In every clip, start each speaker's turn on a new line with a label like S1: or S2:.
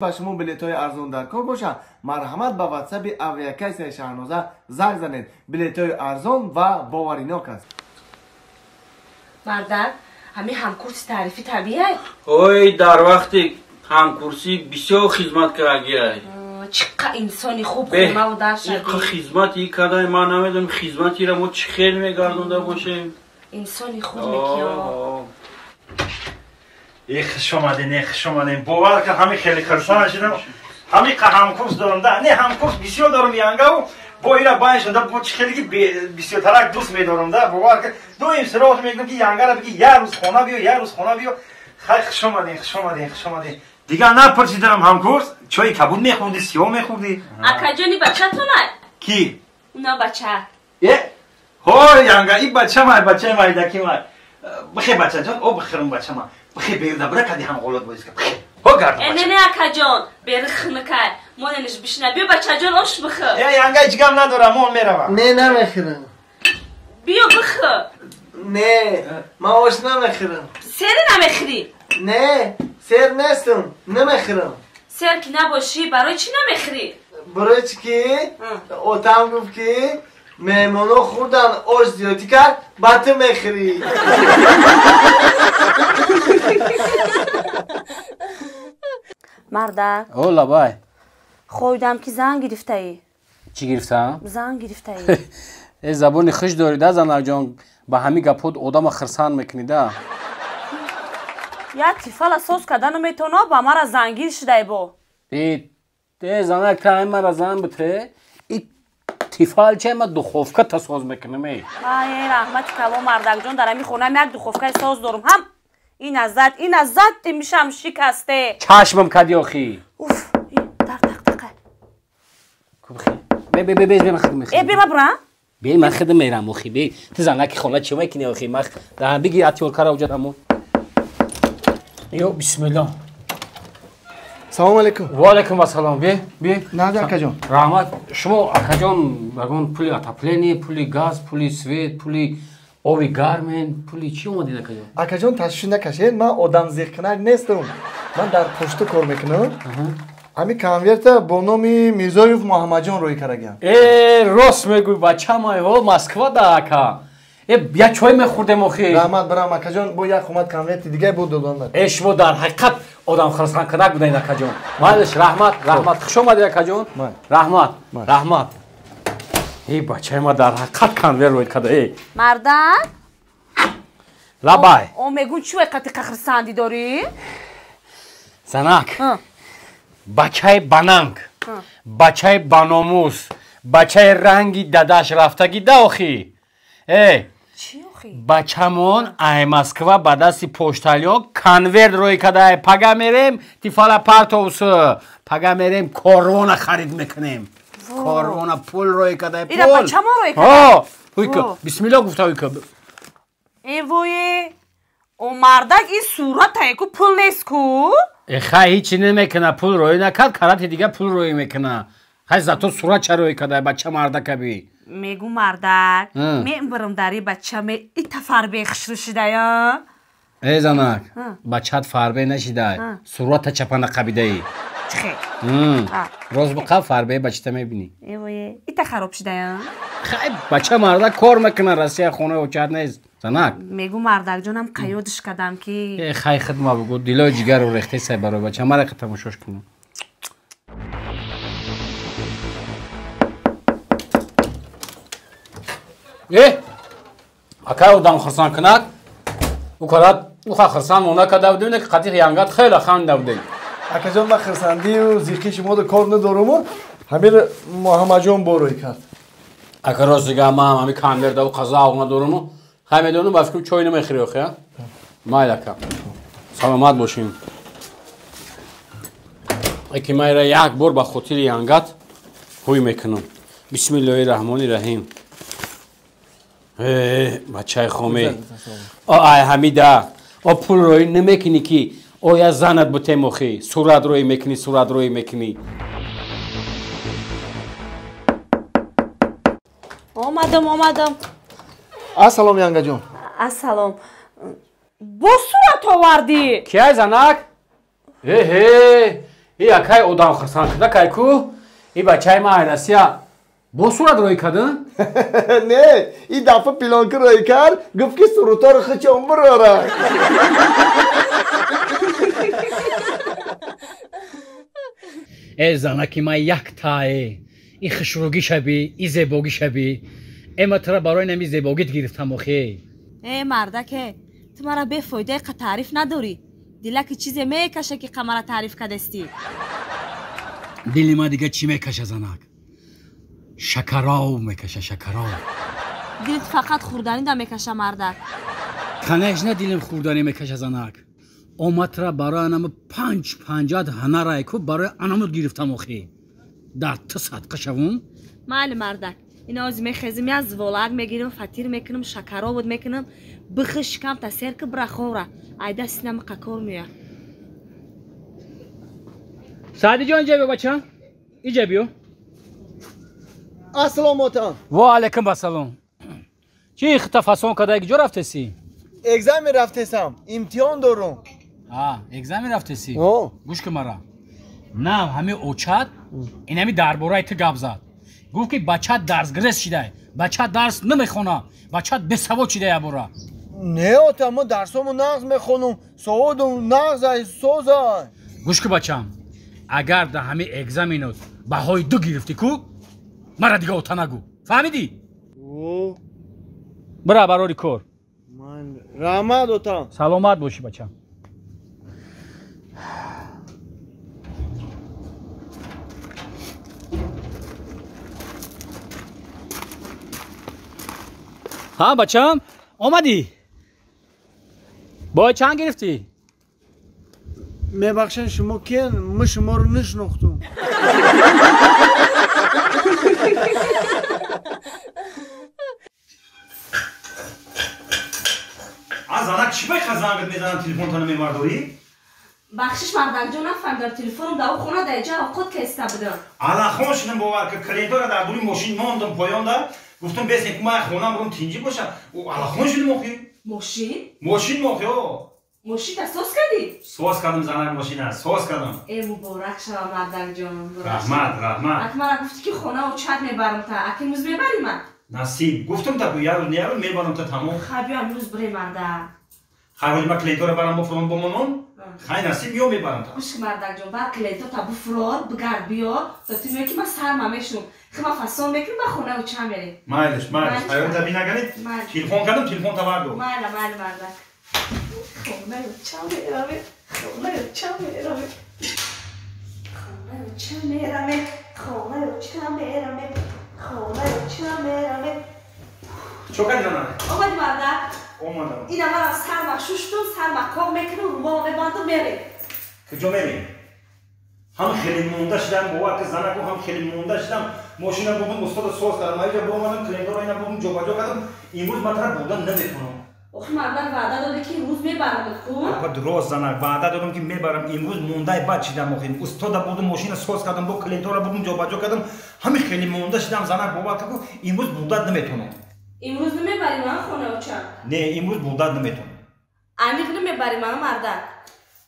S1: با شما بلیط های ارزان در کار باشه. مرحمت به واتساپ اویاکیس شهرنازه زنگ زنید. بلیط های ارزان و باوریناک است.
S2: مردک همین همکورس تعریفی طبیعه.
S3: اوی در وقتی همکورسی بسیار خدمت کردی.
S2: چقدر انسانی خوب خونه و در شدی.
S3: خدمتی کردن من نمیدونم خدمتی را ما چه خیلی میگردونده باشیم.
S2: انسانی خوب میکیا.
S4: خوش آمدین خوش آمدین. باور کن همین خیلی خرسان شدم. همین که همکورس دارم نه همکورس بسیار دارم یانگا و با اینا باید شده با خیلی بسیار ترک دوست میدارم ده. باور کن دو این سراغ میگم که یانگا را بگی یه روز خونه بیو یه روز خونه بیو. خیلی خوش آمدین خوش آمدین خوش آمدین. دیگه نپرسیدم همکورس چای کبود میخوردی سیاه میخوردی؟
S2: اکا جانی بچه تو نه؟
S4: کی؟
S2: اونا بچه.
S4: های یانگا این بچه مای دکی مای. بخیر بچه جان او بخیرم بچه ما. بخیر بیرده برای کدی هم غلط بایست که بخیر ها گردم بچه
S2: نه اکا جان برخ نکای ماننش بشنه بیا بچه جان آش بخیر
S4: یانگا هیچ گم ندارم مون میروم
S1: نه نمیخورم.
S2: بیا بخیر
S1: نه ما آش نمیخورم.
S2: سر نمیخوری؟
S1: نه سر نیستم نمیخورم.
S2: سر که نباشی برای چی نمیخوری؟
S1: برای چی که اوتام گفت که مهمانا خوردن آش زیادی کرد بعد تو میخوری.
S2: مردک
S5: اولا بای
S2: خویدم که زن گرفته ای.
S5: چی گرفتم؟
S2: زن گرفته ای.
S5: ای زبانی خوش داریده زنک جان با همین گپود آدم خرسان میکنیده.
S2: یا تیفال اساس کردن میتونه با مرا زنگیر شده با.
S5: ای زنک تا این مرا زن بتره ای تیفال چه ما دخوفکه تساز میکنم ای.
S2: ای رحمتی که با مردک جان در همی خونم یک دخوفکه ساز دارم هم. این از زد میشم شکسته.
S5: چشمم کدی آخی.
S2: اوف در دقدقه.
S5: بی من خدم میخوام.
S2: ای بی ما برم؟
S5: بی من خدم میرم آخی بی. تو زنک خونه چی میکنی آخی مخ در بگی اتیول کار اوجد همون. یو بسم الله.
S1: سلام علیکم.
S5: و علیکم السلام. بی
S1: نه اکا جان.
S5: رحمت شما اکا جان بگون پولی اتاپلینی پولی گاز پولی سویت پولی اوی گارمن پولی چی اومدین اکا جان؟
S1: اکا جان تشویش نکشید من آدم زیرکنک نیستم. من در پشت کار میکنم. همین کانورت با نام میرزایوف محمد جان روی کردم.
S5: راست میگوی بچه مای و مسکو دا اکا. بیا چای میخوردم آخی.
S1: رحمت برام اکا جان با یک اومد کانورت دیگه بود دادن.
S5: شما در حقیقت آدم خرسان کنک بودین اکا جان. مالش رحمت خوش اومدی اکا جان. رحمت. ای بچه ما در حقیقت کانور روی کرده.
S2: مردک
S5: لبای
S2: او میگون چی وقتی خرساندی داری؟
S5: زنک بچه بننگ بچه بناموس بچه رنگی دداش رفتگی ده آخی.
S2: چی آخی؟
S5: بچه من ای مسکو با دستی پشتالیون کنورد روی کده پگه میریم تیفال پرتوس پگه میریم کاروان خرید میکنیم. کاروان پول روی کده پول.
S2: اینا بچه ما روی کده؟
S5: بسم الله گفته ویکا.
S2: ای وای او مردک این صورت هایکو پول نیست کو؟
S5: خیلی هیچی نمیکنه پول روی نکد کرد دیگه پول روی میکنه. خیلی زتو صورت چه روی کده بچه مردک بی.
S2: میگو مردک میبرم داری بچه می ایتا فربه خشرو شده یا؟
S5: ای زنک بچه فربه نشیده صورت چپنه قبیده ای.
S2: چخی؟
S5: روز بقیه فربه بچه میبینی.
S2: ای وای ایتا خراب شده یا؟
S5: خیلی بچه مردک کار میکنه رسیه خونه و چهت نیست. زنک
S2: میگو مردک جانم قیادش کردم که
S5: خیلی خدمه بگو دیلای جگر رو ریخته سای برای بچه مرا که تماشاش کنم. اکا او دام خرسان کنک او کارات او خرسان مونه که دودونه که قطیق یانگات خیلی خان دوده.
S1: اکا جان من خرسندی و زیقی شما دو کار ندارم و همین محمد جان باروی کرد.
S5: اکا راست دیگه ما همی کانورده و قضا آقا ندارم و خیلی میدونم با فکرم چای نمیخوری آخه مایل اکا سلامت باشیم. اکی مایره یک بار با خاطر یانگات هوی میکنم. بسم الله الرحمن الرحیم. بچه خومه آی حمیده او پول روی نمیکنی که او یا زنت بوده مخی صورت روی میکنی
S2: آمدم
S1: السلام یانگا جان.
S2: السلام با صورت آوردی
S5: کیه زنک؟ ای اکای اودام خرسان کده کای کو ای بچای ما ایراسیا با صورت روی کدن؟
S1: نه این دفعه پیلان که روی کرد گفت که سروتا رو خچم براره.
S5: ای زنکی ما یک تای ای خشروگی شبی ای زیباگی شبی اما ترا برای نمی زیباگیت گرفتم آخی.
S2: ای مردکه تو مرا به فایده تعریف نداری. دیلا که چیزی میکشه که قمر تعریف کدستی.
S5: دلی ما دیگه چی میکشه زنک؟ شکراو میکشه شکراو.
S2: دلت فقط خوردنی دا میکشه مردک.
S5: کنهش نه دیلم خوردنی میکشه زنک. اومد را برای انم 550 هنرای کو برای انم گرفتم آخی. در تو صدقه شوم؟
S2: مال مردک. اینا از میخزمی از ولاد میگیرم فطیر میکنم شکراو بود میکنم بخش کم تا سر که برخوره. ایده سینم قکور میه.
S5: سعدی جان اینجا بیو بچه اینجا بیو.
S1: السلام علیکم.
S5: و علیکم السلام. چی تفاصیل کدای کجا رفته سی؟
S1: اگزم رفته سم. امتحان دارم.
S5: اگزم رفته سی. گوش که مرا. نه همه اوچات این همی درباره تو گپ زد. گفت که بچه درس گرس شده. بچه درس نمیخونه. بچه بسواد شده ابورا.
S1: نه آتا ما درسامو نقض میخونم. سوادم نقض ای سوزای.
S5: گوش که بچم. اگر در همه اگزمینات بهای 2 گرفتی کو مرا دیگه اوتا نگو. فهمیدی؟ برا براری کور.
S1: من رحمت آتا.
S5: سلامت باشی بچم. ها بچم اومدی؟ با چند گرفتی؟
S1: میبخشن شما کن ما شما رو نشناختم.
S4: از زنک چی باید خزانگت میزنم تلفن تانو میمرداری؟
S2: بخشش مردک جان نفهمیدم تلفنم در خونه در جا خود کسته بودم.
S4: الان خون شدم باور که کلینتور در دوری ماشین ماندم پایان در گفتم بسیم که من خونم برم تینجی باشم. الان خون شدم آخی؟ ماشین ماخی ها.
S2: ماشین تا سوز کردی؟
S4: سوز کردم زنک ماشین هست سوز کردم.
S2: ای مبارک شما مردک جان.
S4: رحمت.
S2: اکمالا گفتی که خونه و چت میبرم تا اکی موز میبری من.
S4: نصیب گفتم تا یارو نیارو میبرم تا تمام.
S2: خیلی امروز بری مردک.
S4: خیلی من کلینتور برم بفرام بمونم. خیلی نصیب یو میبرم تا.
S2: خوش مردک جان بعد کلینتور تا بفراد بگرد بیا تا تو میگی که من سرم میشم. خیلی فسان میکنم با خونه و چت میری.
S4: مایلش خیلی تا بی نگرید. تلفن کردم تلفن تا بردو.
S2: مال مردک. خونه و چت میرم. خونه و چت میرم. خونه و چت میرم. خونه و چت میرم. خونه و چت میرم.
S4: چو کردی زنانه؟
S2: آمدی مردک؟
S4: اومدم.
S2: این من از سر مشوشتم سر مکام میکنم رو باقی باندم میریم.
S4: کجا میریم؟ هم خیلی مونده شدم باور که زنکو هم خیلی مونده شدم ماشینم بودم استاد سوز کردم اینجا بومدم کلندر اینا بودم جابجا کردم امروز من طرف بودن نمیکنم.
S2: آخه مردک وعده داده که امروز میبرم خون؟
S4: آقا درست زنک وعده دادم که میبرم امروز مونده بعد شدم آخه استاد بودم ماشین سوز کردم با کلندر بودم جابجا کردم همین خیلی مونده شدم زنک باور که امروز بودن نمیتونم.
S2: امروز نمیبری من خونه و چند؟
S4: نه امروز بودن نمیتونم.
S2: عمیق نمیبری من مردک؟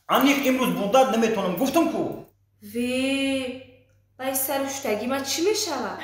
S4: عمیق امروز بودن نمیتونم گفتم کو.
S2: وی بای سر اشتگی من چی میشوم؟